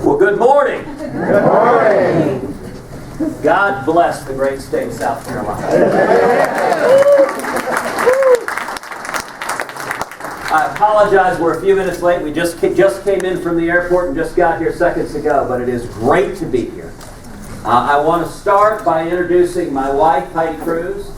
Well, good morning. Good morning. God bless the great state of South Carolina. I apologize, we're a few minutes late. We just came in from the airport and just got here seconds ago, but it is great to be here. I want to start by introducing my wife, Ted Cruz.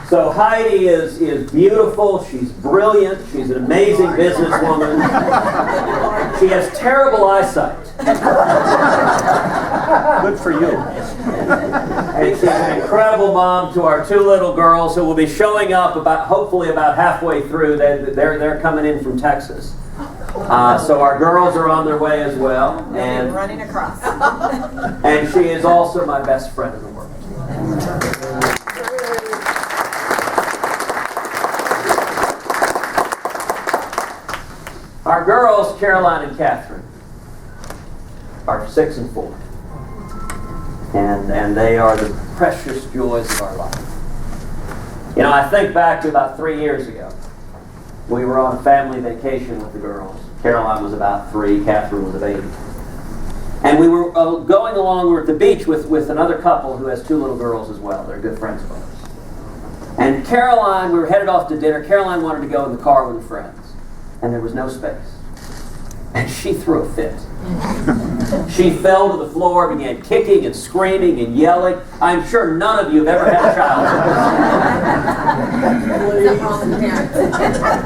So Heidi is beautiful, she's brilliant, she's an amazing businesswoman. She has terrible eyesight. Good for you. And she's an incredible mom to our two little girls who will be showing up hopefully about halfway through. They're coming in from Texas. So our girls are on their way as well. And running across. And she is also my best friend in the world. Our girls, Caroline and Catherine, are 6 and 4. And they are the precious joys of our life. You know, I think back to about 3 years ago. We were on a family vacation with the girls. Caroline was about 3, Catherine was a baby. And we were going along, we were at the beach with another couple who has 2 little girls as well. They're good friends of ours. And Caroline, we were headed off to dinner. Caroline wanted to go in the car with friends. And there was no space. And she threw a fit. She fell to the floor, began kicking and screaming and yelling. I'm sure none of you have ever had a child.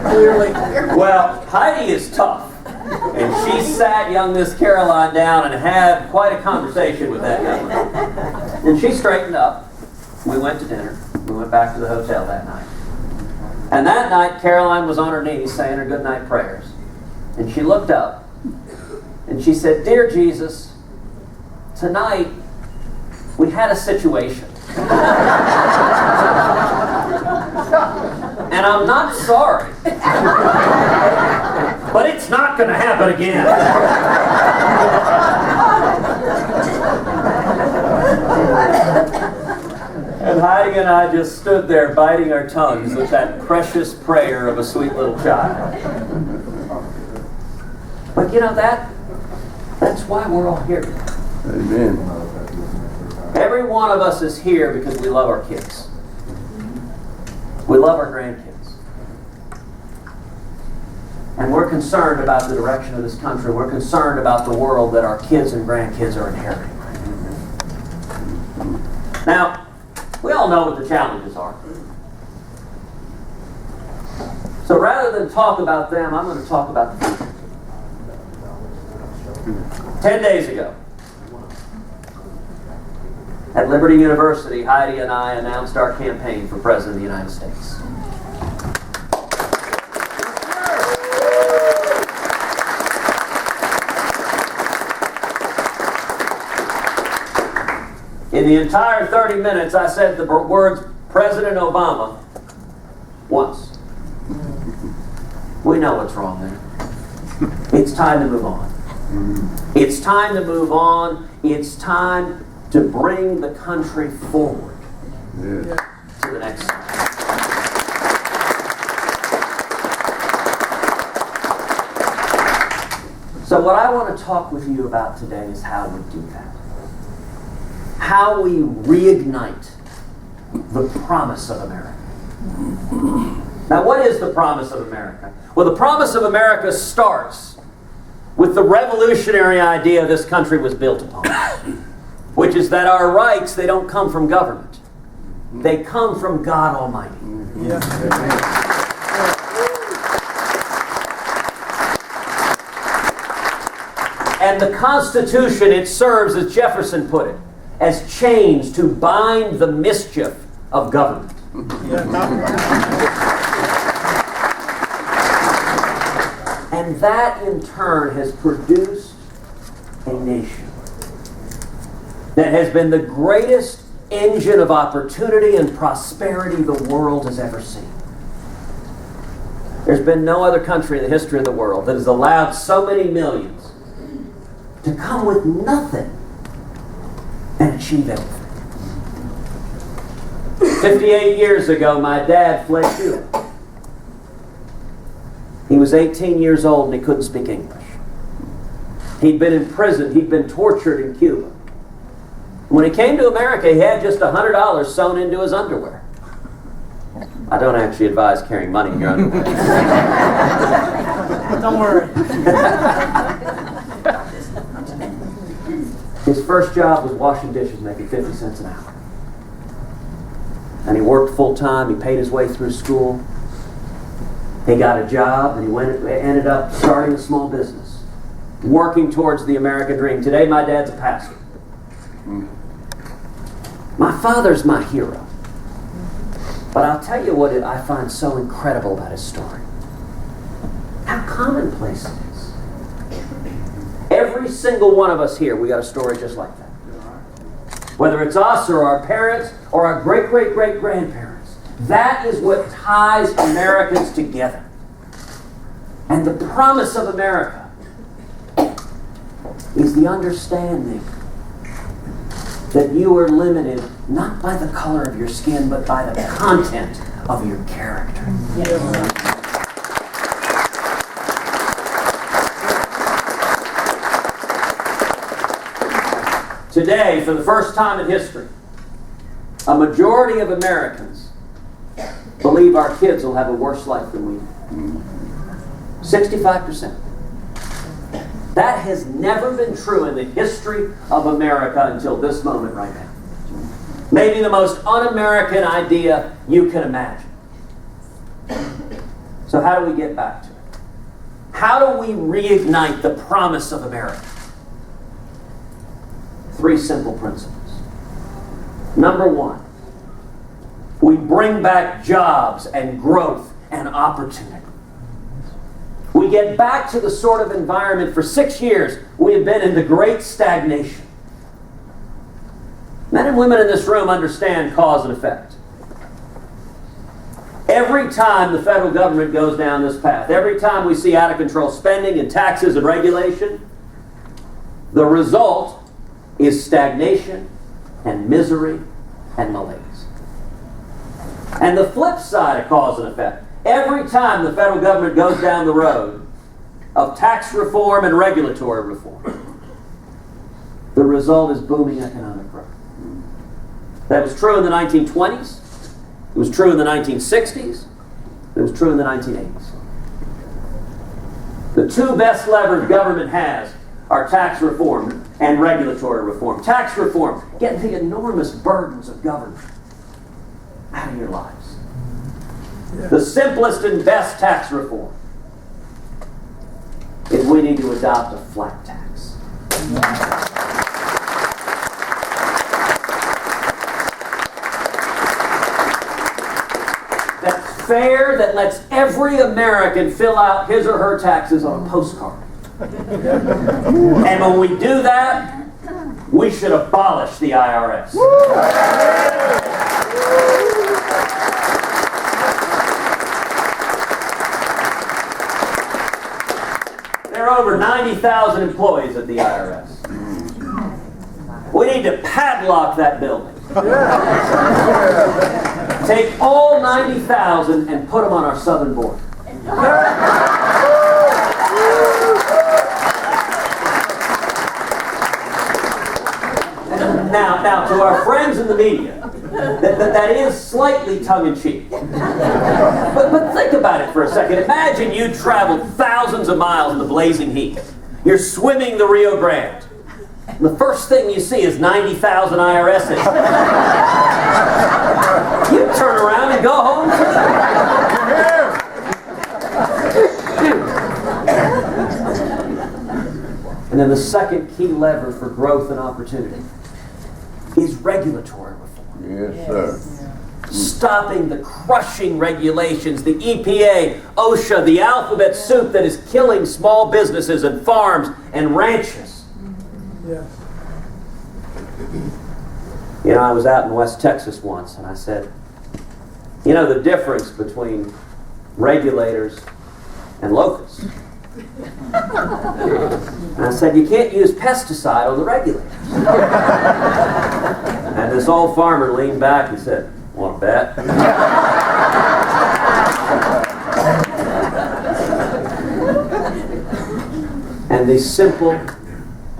Clearly. Well, Heidi is tough. And she sat young Miss Caroline down and had quite a conversation with that young lady. And she straightened up. We went to dinner. We went back to the hotel that night. And that night, Caroline was on her knees saying her goodnight prayers. And she looked up and she said, "Dear Jesus, tonight we had a situation. And I'm not sorry. But it's not going to happen again." And Heidi and I just stood there biting our tongues with that precious prayer of a sweet little child. But you know, that's why we're all here. Amen. Every one of us is here because we love our kids. We love our grandkids. And we're concerned about the direction of this country. We're concerned about the world that our kids and grandkids are inheriting. Now, we all know what the challenges are. So rather than talk about them, I'm going to talk about the future. 10 days ago, at Liberty University, Heidi and I announced our campaign for President of the United States. In the entire 30 minutes, I said the words President Obama once. We know what's wrong there. It's time to move on. It's time to move on. It's time to bring the country forward to the next step. So what I want to talk with you about today is how we do that. How we reignite the promise of America. Now, what is the promise of America? Well, the promise of America starts with the revolutionary idea this country was built upon, which is that our rights, they don't come from government. They come from God Almighty. And the Constitution, it serves, as Jefferson put it, as chains to bind the mischief of government. And that in turn has produced a nation that has been the greatest engine of opportunity and prosperity the world has ever seen. There's been no other country in the history of the world that has allowed so many millions to come with nothing and achieve everything. 58 years ago, my dad fled Cuba. He was 18 years old and he couldn't speak English. He'd been in prison. He'd been tortured in Cuba. When he came to America, he had just $100 sewn into his underwear. I don't actually advise carrying money in your underwear. Don't worry. His first job was washing dishes, making 50 cents an hour. And he worked full time. He paid his way through school. He got a job, and he ended up starting a small business, working towards the American dream. Today, my dad's a pastor. My father's my hero. But I'll tell you what I find so incredible about his story. How commonplace it is. Every single one of us here, we got a story just like that. Whether it's us or our parents or our great-great-great-grandparents. That is what ties Americans together. And the promise of America is the understanding that you are limited not by the color of your skin, but by the content of your character. Today, for the first time in history, a majority of Americans believe our kids will have a worse life than we do. 65%. That has never been true in the history of America until this moment right now. Maybe the most un-American idea you can imagine. So how do we get back to it? How do we reignite the promise of America? 3 simple principles. Number 1, we bring back jobs and growth and opportunity. We get back to the sort of environment. For 6 years we have been in the great stagnation. Men and women in this room understand cause and effect. Every time the federal government goes down this path, every time we see out of control spending and taxes and regulation, the result is stagnation and misery and malaise. And the flip side of cause and effect, every time the federal government goes down the road of tax reform and regulatory reform, the result is booming economic growth. That was true in the 1920s. It was true in the 1960s. It was true in the 1980s. The 2 best levers government has are tax reform and regulatory reform. Tax reform, getting the enormous burdens of government out of your lives. The simplest and best tax reform is we need to adopt a flat tax. That's fair, that lets every American fill out his or her taxes on a postcard. And when we do that, we should abolish the IRS. There are over 90,000 employees at the IRS. We need to padlock that building. Take all 90,000 and put them on our southern border. Now, to our friends in the media, that is slightly tongue-in-cheek. But think about it for a second. Imagine you traveled thousands of miles in the blazing heat. You're swimming the Rio Grande. And the first thing you see is 90,000 IRS agents. You turn around and go home. And then the second key lever for growth and opportunity is regulatory reform. Yes, sir. Stopping the crushing regulations, the EPA, OSHA, the alphabet soup that is killing small businesses and farms and ranches. Yes. You know, I was out in West Texas once and I said, you know the difference between regulators and locusts? And I said, you can't use pesticide on the regulators. And this old farmer leaned back and said, want to bet? the simple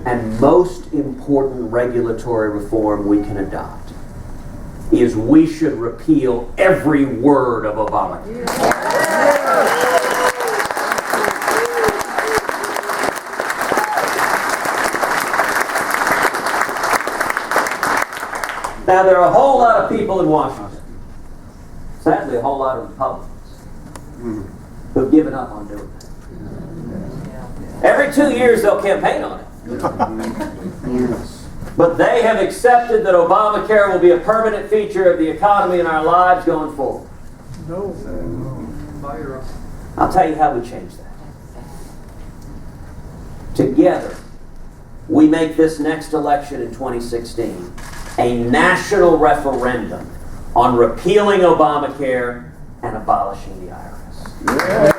and most important regulatory reform we can adopt is we should repeal every word of Obamacare. Now, there are a whole lot of people in Washington, sadly a whole lot of Republicans, who've given up on doing that. Every 2 years they'll campaign on it. But they have accepted that Obamacare will be a permanent feature of the economy and our lives going forward. I'll tell you how we change that. Together, we make this next election in 2016 a national referendum on repealing Obamacare and abolishing the IRS. Yeah.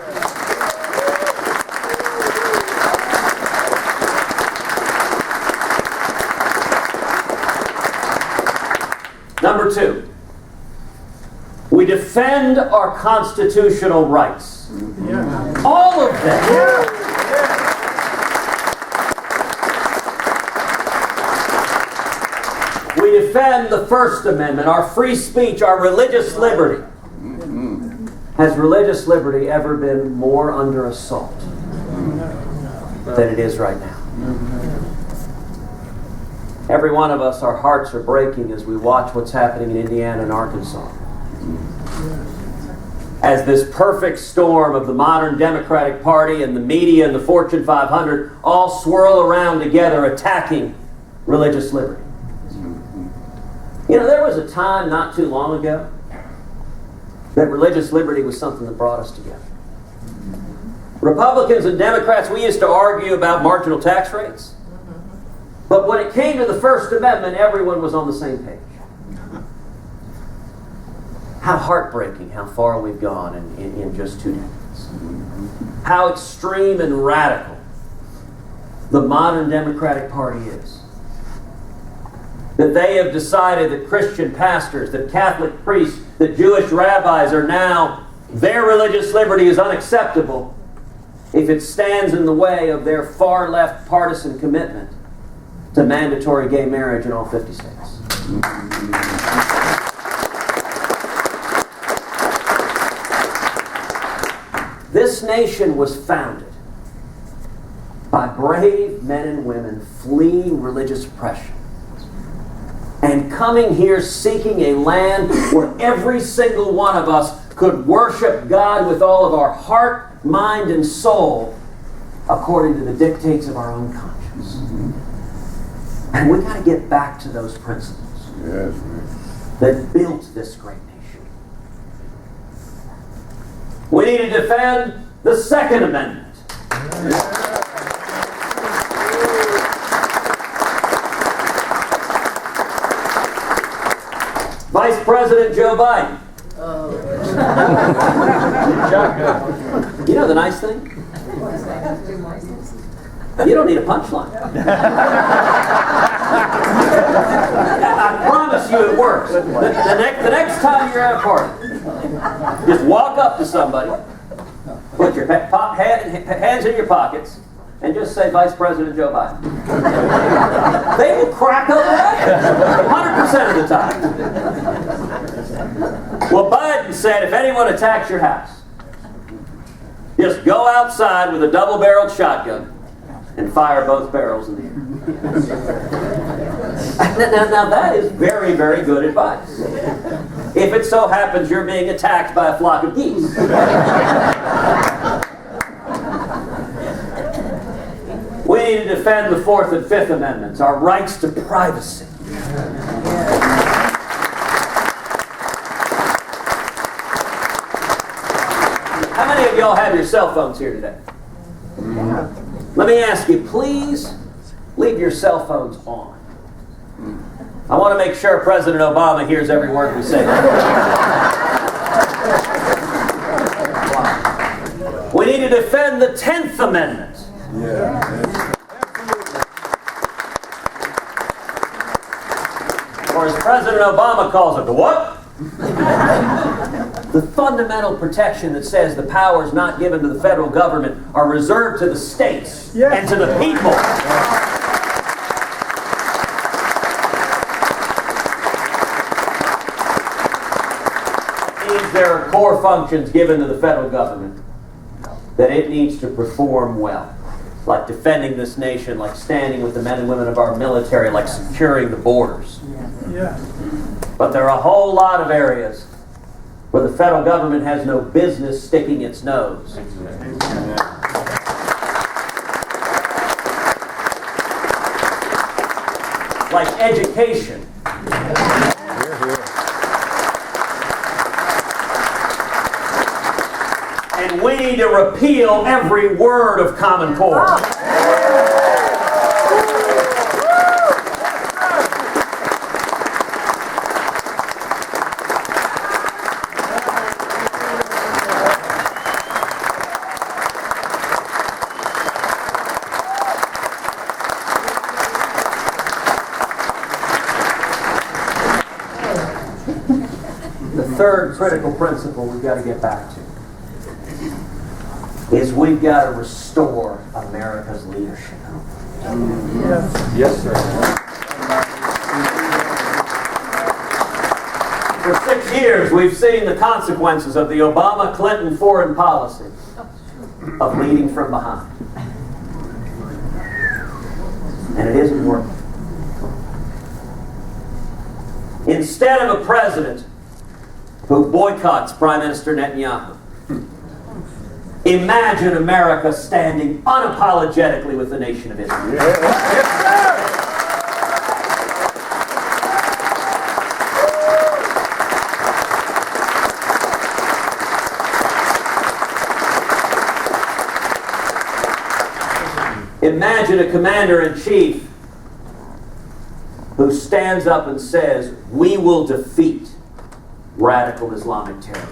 Number 2, we defend our constitutional rights. Yeah. All of them. Yeah. We defend the First Amendment, our free speech, our religious liberty. Has religious liberty ever been more under assault than it is right now? Every one of us, our hearts are breaking as we watch what's happening in Indiana and Arkansas. As this perfect storm of the modern Democratic Party and the media and the Fortune 500 all swirl around together attacking religious liberty. You know, there was a time not too long ago that religious liberty was something that brought us together. Republicans and Democrats, we used to argue about marginal tax rates. But when it came to the First Amendment, everyone was on the same page. How heartbreaking how far we've gone in just 2 decades. How extreme and radical the modern Democratic Party is. That they have decided that Christian pastors, that Catholic priests, that Jewish rabbis are now, their religious liberty is unacceptable if it stands in the way of their far-left partisan commitment to mandatory gay marriage in all 50 states. This nation was founded by brave men and women fleeing religious oppression and coming here seeking a land where every single one of us could worship God with all of our heart, mind, and soul according to the dictates of our own conscience. And we've got to get back to those principles that built this great nation. We need to defend the Second Amendment. Vice President Joe Biden. You know the nice thing? You don't need a punchline. I promise you it works. The next time you're at a party, just walk up to somebody, put your hands in your pockets, and just say, Vice President Joe Biden. They will crack up laughing 100% of the time. Well, Biden said, if anyone attacks your house, just go outside with a double-barreled shotgun and fire both barrels in the air. Now that is very, very good advice. If it so happens you're being attacked by a flock of geese. We need to defend the Fourth and Fifth Amendments, our rights to privacy. How many of y'all have your cell phones here today? Let me ask you, please leave your cell phones on. I want to make sure President Obama hears every word we say. We need to defend the 10th Amendment. Or as President Obama calls it, the what? The fundamental protection that says the powers not given to the federal government are reserved to the states and to the people. Means there are core functions given to the federal government that it needs to perform well. Like defending this nation, like standing with the men and women of our military, like securing the borders. But there are a whole lot of areas where the federal government has no business sticking its nose. Like education. And we need to repeal every word of Common Core. The third critical principle we've got to get back to is we've got to restore America's leadership. Yes, sir. For 6 years, we've seen the consequences of the Obama-Clinton foreign policy of leading from behind. And it isn't working. Instead of a president who boycotts Prime Minister Netanyahu, imagine America standing unapologetically with the nation of Israel. Imagine a commander-in-chief who stands up and says, "We will defeat radical Islamic terror."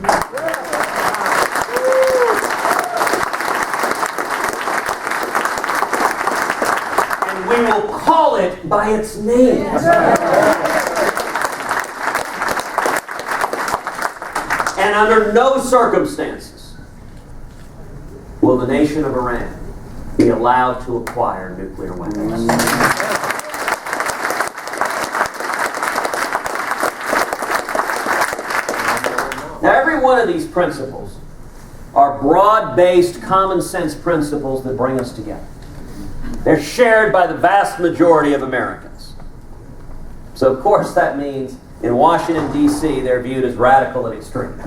We will call it by its name. And under no circumstances will the nation of Iran be allowed to acquire nuclear weapons. Now, every one of these principles are broad-based, common-sense principles that bring us together. They're shared by the vast majority of Americans. So, of course, that means in Washington, D.C., they're viewed as radical and extreme.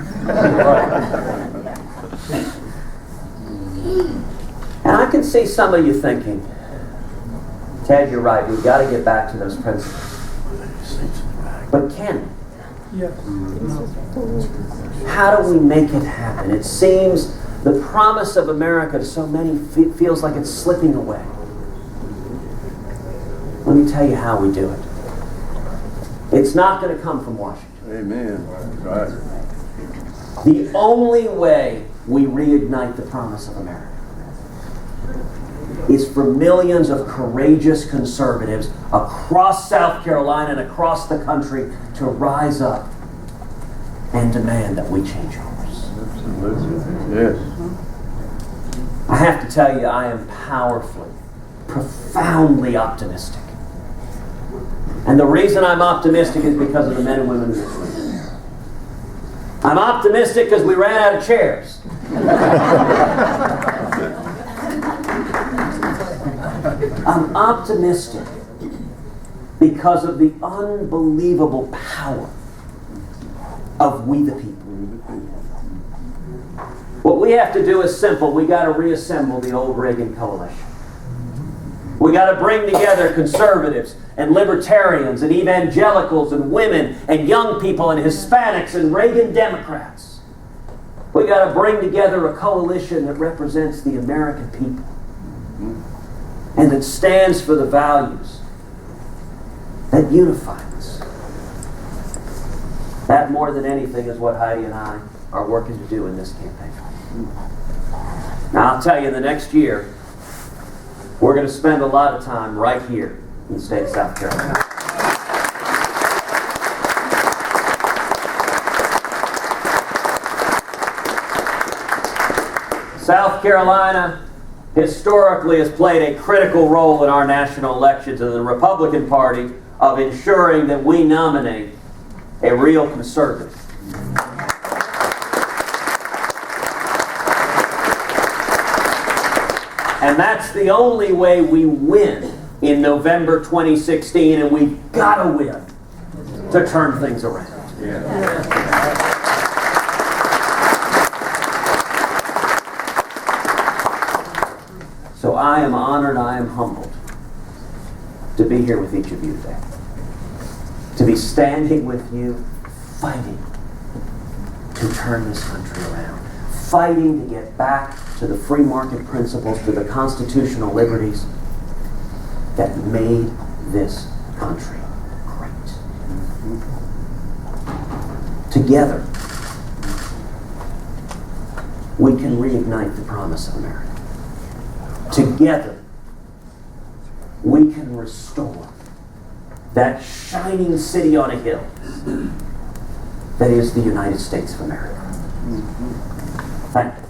And I can see some of you thinking, Ted, you're right, we've got to get back to those principles. But can we? How do we make it happen? It seems the promise of America to so many feels like it's slipping away. Let me tell you how we do it. It's not going to come from Washington. Amen. Right. The only way we reignite the promise of America is for millions of courageous conservatives across South Carolina and across the country to rise up and demand that we change course. Absolutely. Yes. I have to tell you, I am powerfully, profoundly optimistic. And the reason I'm optimistic is because of the men and women in this room. I'm optimistic because we ran out of chairs. I'm optimistic because of the unbelievable power of we the people. What we have to do is simple. We got to reassemble the old Reagan coalition. We got to bring together conservatives and libertarians and evangelicals and women and young people and Hispanics and Reagan Democrats. We got to bring together a coalition that represents the American people and that stands for the values that unify us. That more than anything is what Heidi and I are working to do in this campaign. Now I'll tell you, in the next year, we're going to spend a lot of time right here in the state of South Carolina. South Carolina historically has played a critical role in our national elections in the Republican Party of ensuring that we nominate a real conservative. And that's the only way we win in November 2016, and we've got to win to turn things around. So I am honored, I am humbled to be here with each of you today. To be standing with you, fighting to turn this country around. Fighting to get back to the free market principles, to the constitutional liberties that made this country great. Together, we can reignite the promise of America. Together, we can restore that shining city on a hill that is the United States of America. Thank you.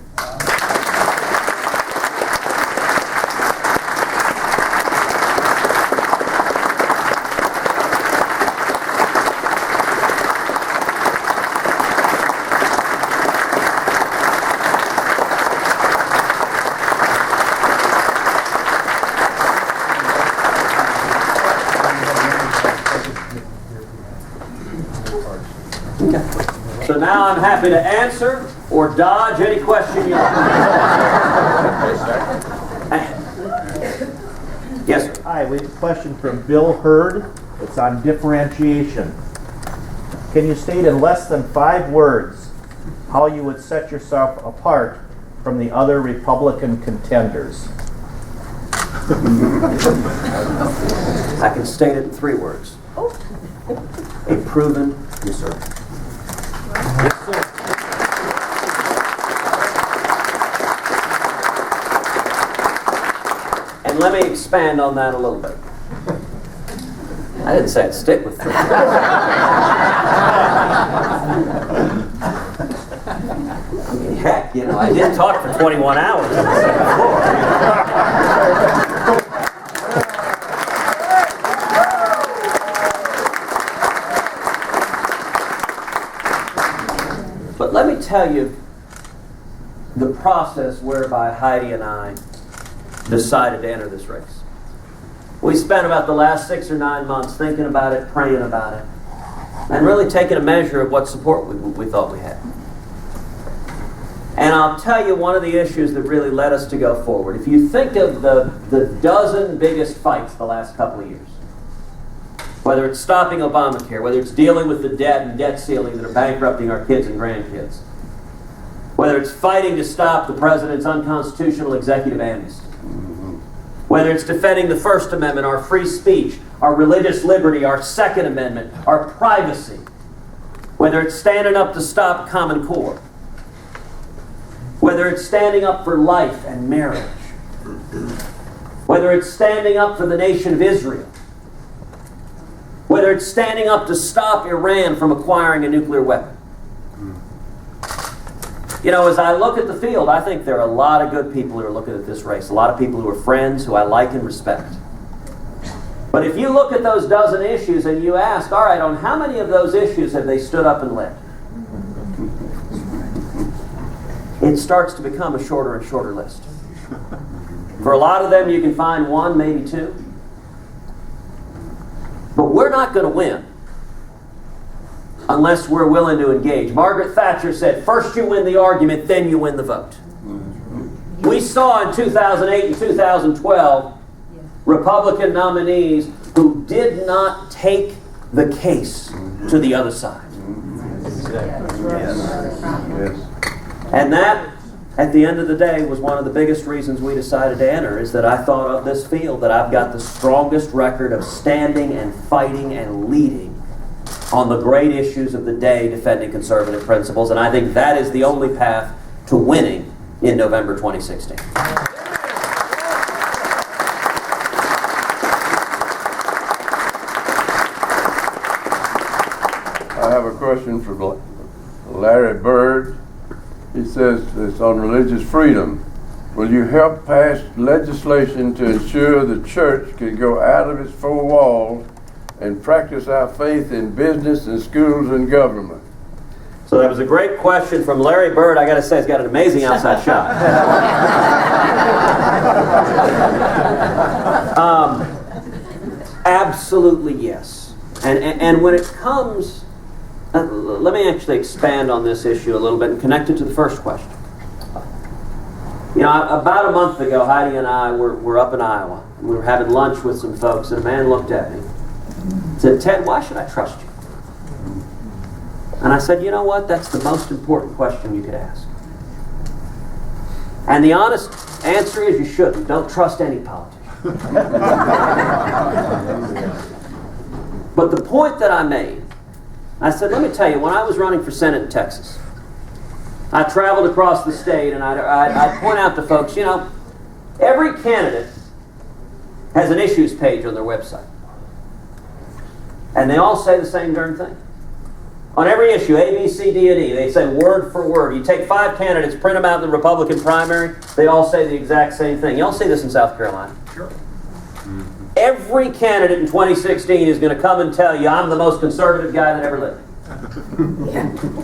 So now I'm happy to answer or dodge any question you like. Yes, sir. Hi, we have a question from Bill Hurd. It's on differentiation. Can you state in less than 5 words how you would set yourself apart from the other Republican contenders? I can state it in 3 words. A proven conservative. Yes, sir. And let me expand on that a little bit. I didn't say I'd stick with 3 words. Heck, you know, I did talk for 21 hours on the second floor. But let me tell you the process whereby Heidi and I decided to enter this race. We spent about the last 6 or 9 months thinking about it, praying about it, and really taking a measure of what support we thought we had. And I'll tell you one of the issues that really led us to go forward. If you think of the dozen biggest fights the last couple of years, whether it's stopping Obamacare, whether it's dealing with the debt and debt ceiling that are bankrupting our kids and grandkids, whether it's fighting to stop the president's unconstitutional executive amnesty, whether it's defending the First Amendment, our free speech, our religious liberty, our Second Amendment, our privacy, whether it's standing up to stop Common Core, whether it's standing up for life and marriage, whether it's standing up for the nation of Israel, whether it's standing up to stop Iran from acquiring a nuclear weapon. You know, as I look at the field, I think there are a lot of good people who are looking at this race, a lot of people who are friends, who I like and respect. But if you look at those dozen issues and you ask, all right, on how many of those issues have they stood up and led? It starts to become a shorter and shorter list. For a lot of them, you can find 1, maybe 2. But we're not going to win unless we're willing to engage. Margaret Thatcher said, first you win the argument, then you win the vote. We saw in 2008 and 2012 Republican nominees who did not take the case to the other side. Yes. And that, at the end of the day, was one of the biggest reasons we decided to enter, is that I thought of this field that I've got the strongest record of standing and fighting and leading on the great issues of the day, defending conservative principles, and I think that is the only path to winning in November 2016. I have a question for Larry Bird. He says it's on religious freedom. Will you help pass legislation to ensure the church can go out of its four walls and practice our faith in business and schools and government? So that was a great question from Larry Bird. I got to say, he's got an amazing outside shot. Absolutely yes. And when it comes, let me actually expand on this issue a little bit and connect it to the first question. You know, about a month ago, Heidi and I were up in Iowa. And we were having lunch with some folks, and a man looked at me and said, "Ted, why should I trust you?" And I said, "You know what? That's the most important question you could ask." And the honest answer is you shouldn't. Don't trust any politician. But the point that I made, I said, let me tell you, when I was running for Senate in Texas, I traveled across the state, and I'd point out to folks, you know, every candidate has an issues page on their website. And they all say the same darn thing. On every issue, A, B, C, D, and E, they say word for word. You take 5 candidates, print them out in the Republican primary, they all say the exact same thing. You all see this in South Carolina. Sure. Every candidate in 2016 is going to come and tell you, I'm the most conservative guy that ever lived.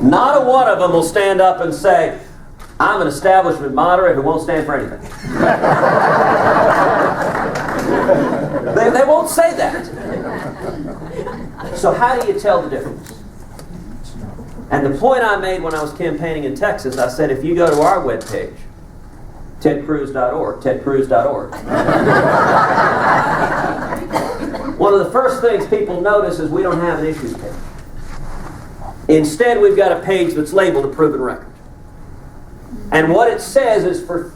Not a one of them will stand up and say, I'm an establishment moderate who won't stand for anything. They won't say that. So how do you tell the difference? And the point I made when I was campaigning in Texas, I said, if you go to our webpage, tedcruz.org, tedcruz.org. One of the first things people notice is we don't have an issues page. Instead, we've got a page that's labeled a proven record. And what it says is for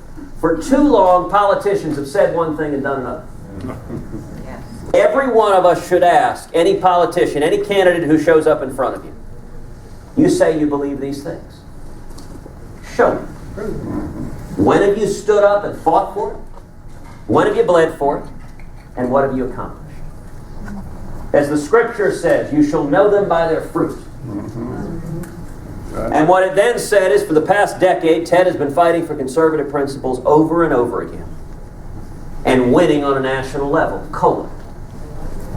too long, politicians have said one thing and done another. Every one of us should ask any politician, any candidate who shows up in front of you, you say you believe these things. Show me. When have you stood up and fought for it? When have you bled for it? And what have you accomplished? As the scripture says, you shall know them by their fruit. And what it then said is, for the past decade, Ted has been fighting for conservative principles over and over again. And winning on a national level, colon.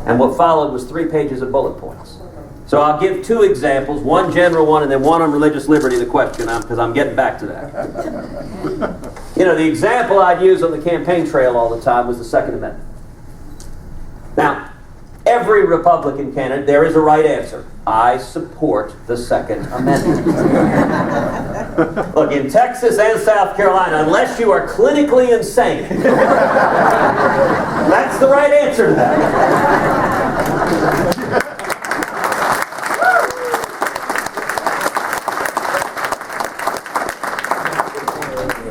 And what followed was 3 pages of bullet points. So I'll give 2 examples, one general one and then one on religious liberty, the question, because I'm getting back to that. You know, the example I'd use on the campaign trail all the time was the Second Amendment. Now, every Republican candidate, there is a right answer. I support the Second Amendment. Look, in Texas and South Carolina, unless you are clinically insane, that's the right answer to that.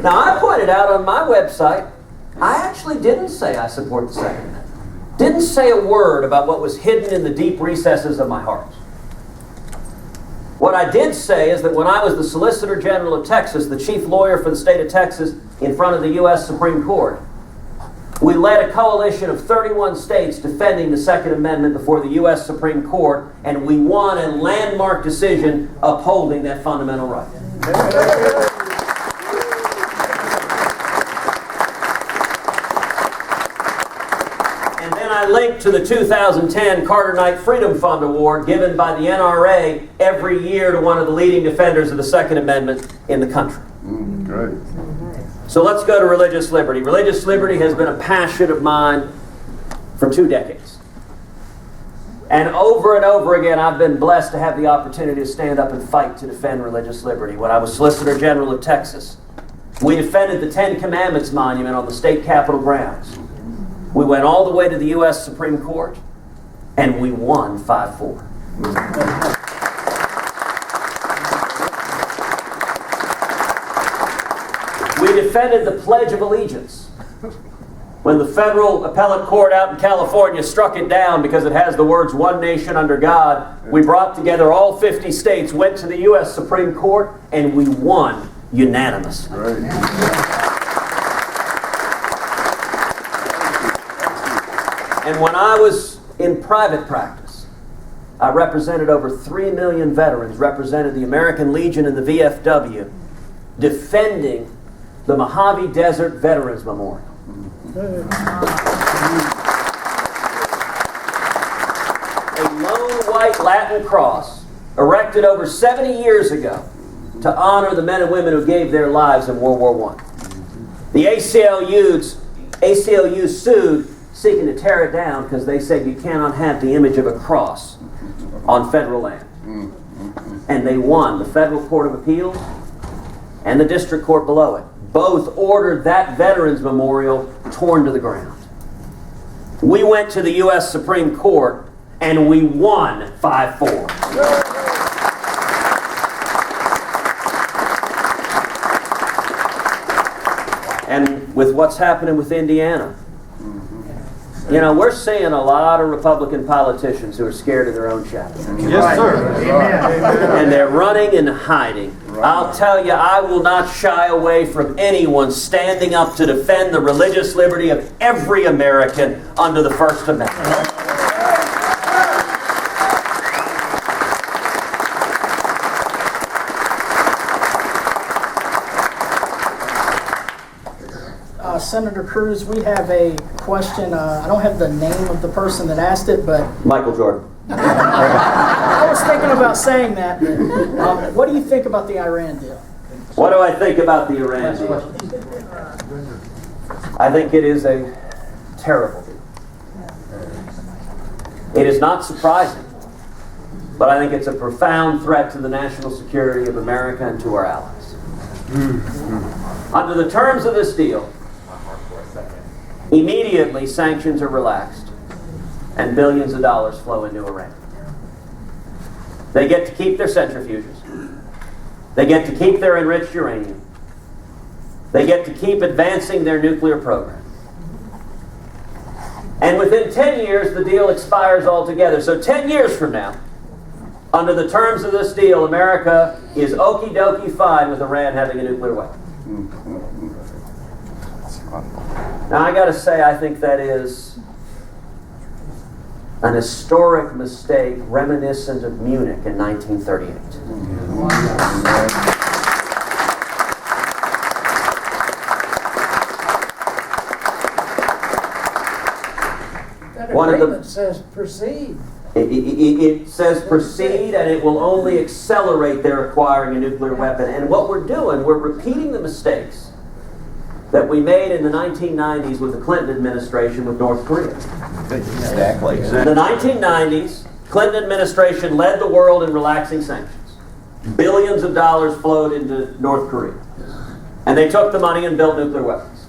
Now, I pointed out on my website, I actually didn't say I support the Second Amendment. Didn't say a word about what was hidden in the deep recesses of my heart. What I did say is that when I was the Solicitor General of Texas, the chief lawyer for the state of Texas, in front of the U.S. Supreme Court, we led a coalition of 31 states defending the Second Amendment before the U.S. Supreme Court, and we won a landmark decision upholding that fundamental right. I linked to the 2010 Carter Knight Freedom Fund Award given by the NRA every year to one of the leading defenders of the Second Amendment in the country. Great. So let's go to religious liberty. Religious liberty has been a passion of mine for 2 decades. And over again, I've been blessed to have the opportunity to stand up and fight to defend religious liberty. When I was Solicitor General of Texas, we defended the 10 Commandments monument on the state capitol grounds. We went all the way to the U.S. Supreme Court, and we won 5-4. We defended the Pledge of Allegiance. When the federal appellate court out in California struck it down because it has the words, one nation under God, we brought together all 50 states, went to the U.S. Supreme Court, and we won unanimously. Right. And when I was in private practice, I represented over 3 million veterans, represented the American Legion and the VFW defending the Mojave Desert Veterans Memorial. A lone white Latin cross erected over 70 years ago to honor the men and women who gave their lives in World War I. The ACLU sued, seeking to tear it down because they said you cannot have the image of a cross on federal land. And they won. The Federal Court of Appeals and the District Court below it both ordered that Veterans Memorial torn to the ground. We went to the U.S. Supreme Court and we won 5-4. And with what's happening with Indiana, you know, we're seeing a lot of Republican politicians who are scared of their own shadow. Yes, sir. Amen. And they're running and hiding. I'll tell you, I will not shy away from anyone standing up to defend the religious liberty of every American under the First Amendment. Senator Cruz, we have a question. I don't have the name of the person that asked it, but Michael Jordan. I was thinking about saying that. What do you think about the Iran deal? What do I think about the Iran deal? I think it is a terrible deal. It is not surprising, but I think it's a profound threat to the national security of America and to our allies. Under the terms of this deal, immediately sanctions are relaxed and billions of dollars flow into Iran. They get to keep their centrifuges. They get to keep their enriched uranium. They get to keep advancing their nuclear program. And within 10 years, the deal expires altogether. So 10 years from now, under the terms of this deal, America is okie dokie fine with Iran having a nuclear weapon. Now, I got to say, I think that is an historic mistake reminiscent of Munich in 1938. That agreement says proceed. It says proceed, and it will only accelerate their acquiring a nuclear weapon. And what we're doing, we're repeating the mistakes that we made in the 1990s with the Clinton administration with North Korea. Exactly. In the 1990s, Clinton administration led the world in relaxing sanctions. Billions of dollars flowed into North Korea. And they took the money and built nuclear weapons.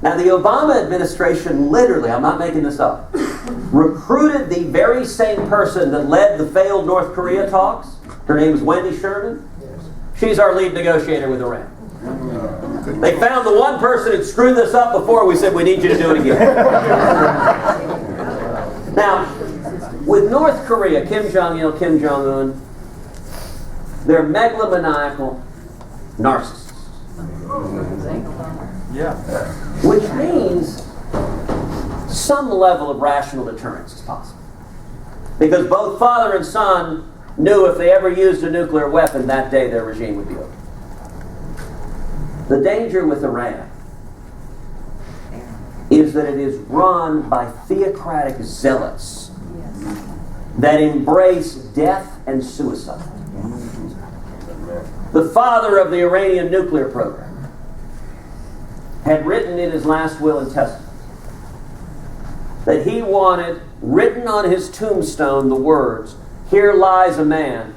Now, the Obama administration literally, I'm not making this up, recruited the very same person that led the failed North Korea talks. Her name is Wendy Sherman. She's our lead negotiator with Iran. They found the one person who'd screwed this up before. We said, we need you to do it again. Now, with North Korea, Kim Jong-il, Kim Jong-un, they're megalomaniacal narcissists. Yeah. Which means some level of rational deterrence is possible. Because both father and son knew if they ever used a nuclear weapon, that day their regime would be over. The danger with Iran is that it is run by theocratic zealots that embrace death and suicide. The father of the Iranian nuclear program had written in his last will and testament that he wanted written on his tombstone the words, "Here lies a man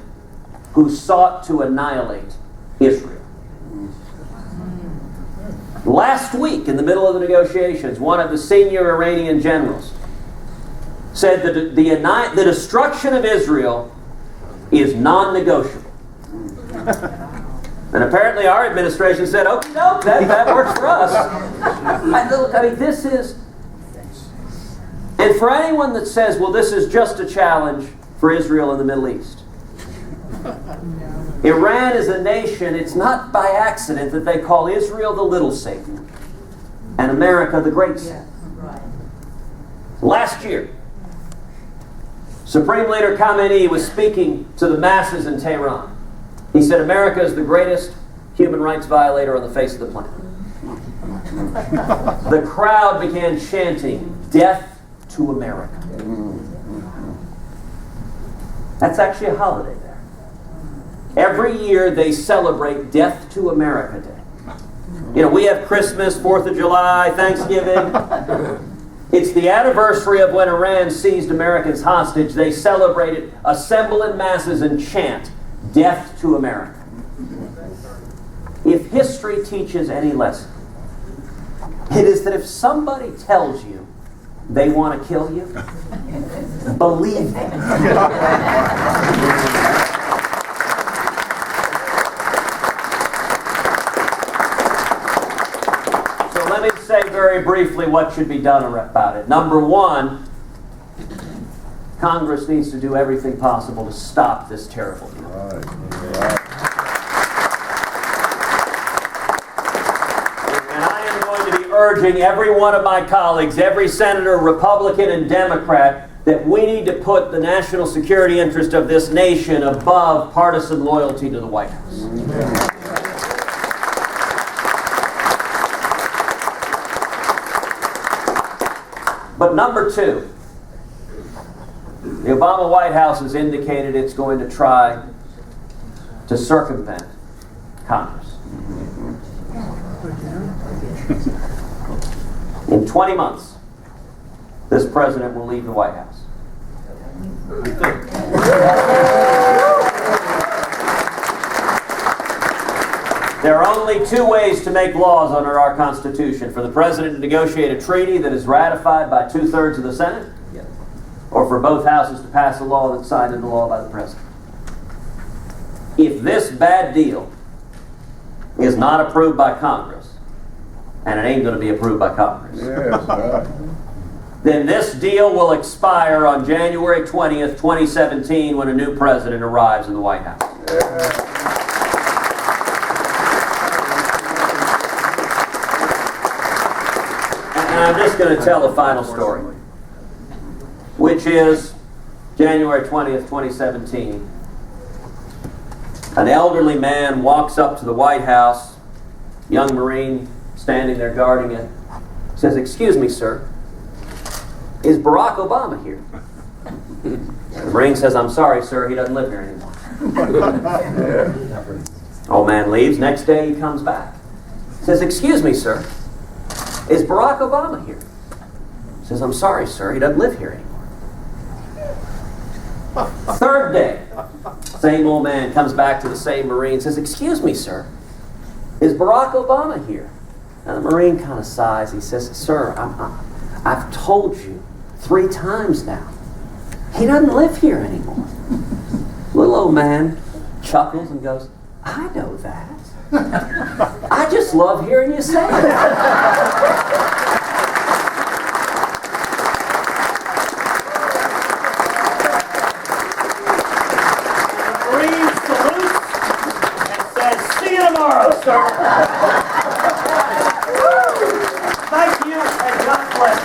who sought to annihilate Israel." Last week, in the middle of the negotiations, one of the senior Iranian generals said that the destruction of Israel is non-negotiable. And apparently our administration said, okay, no, that works for us. I mean, this is... And for anyone that says, well, this is just a challenge for Israel in the Middle East. Iran is a nation, it's not by accident that they call Israel the little Satan and America the great Satan. Last year, Supreme Leader Khamenei was speaking to the masses in Tehran. He said, America is the greatest human rights violator on the face of the planet. The crowd began chanting, "Death to America." That's actually a holiday there. Every year they celebrate Death to America Day. You know, we have Christmas, 4th of July, Thanksgiving. It's the anniversary of when Iran seized Americans hostage. They celebrate it, assemble in masses and chant, "Death to America." If history teaches any lesson, it is that if somebody tells you they want to kill you, believe them. So let me say very briefly what should be done about it. Number one, Congress needs to do everything possible to stop this terrible deal. Urging every one of my colleagues, every senator, Republican and Democrat, that we need to put the national security interest of this nation above partisan loyalty to the White House. But number two, the Obama White House has indicated it's going to try to circumvent Congress. In 20 months, this president will leave the White House. There are only two ways to make laws under our Constitution: for the president to negotiate a treaty that is ratified by 2/3 of the Senate, or for both houses to pass a law that's signed into law by the president. If this bad deal is not approved by Congress, and it ain't going to be approved by Congress, then this deal will expire on January 20th, 2017, when a new president arrives in the White House. And I'm just going to tell the final story, which is January 20th, 2017. An elderly man walks up to the White House, young Marine standing there guarding it, says, "Excuse me, sir, is Barack Obama here?" The Marine says, "I'm sorry, sir, he doesn't live here anymore." Old man leaves. Next day he comes back. Says, "Excuse me, sir, is Barack Obama here?" Says, "I'm sorry, sir, he doesn't live here anymore." Third day, same old man comes back to the same Marine, says, "Excuse me, sir, is Barack Obama here?" And the Marine kind of sighs. He says, "Sir, I've told you 3 times now. He doesn't live here anymore." Little old man chuckles and goes, "I know that. I just love hearing you say it." Sir. Thank you, and God bless.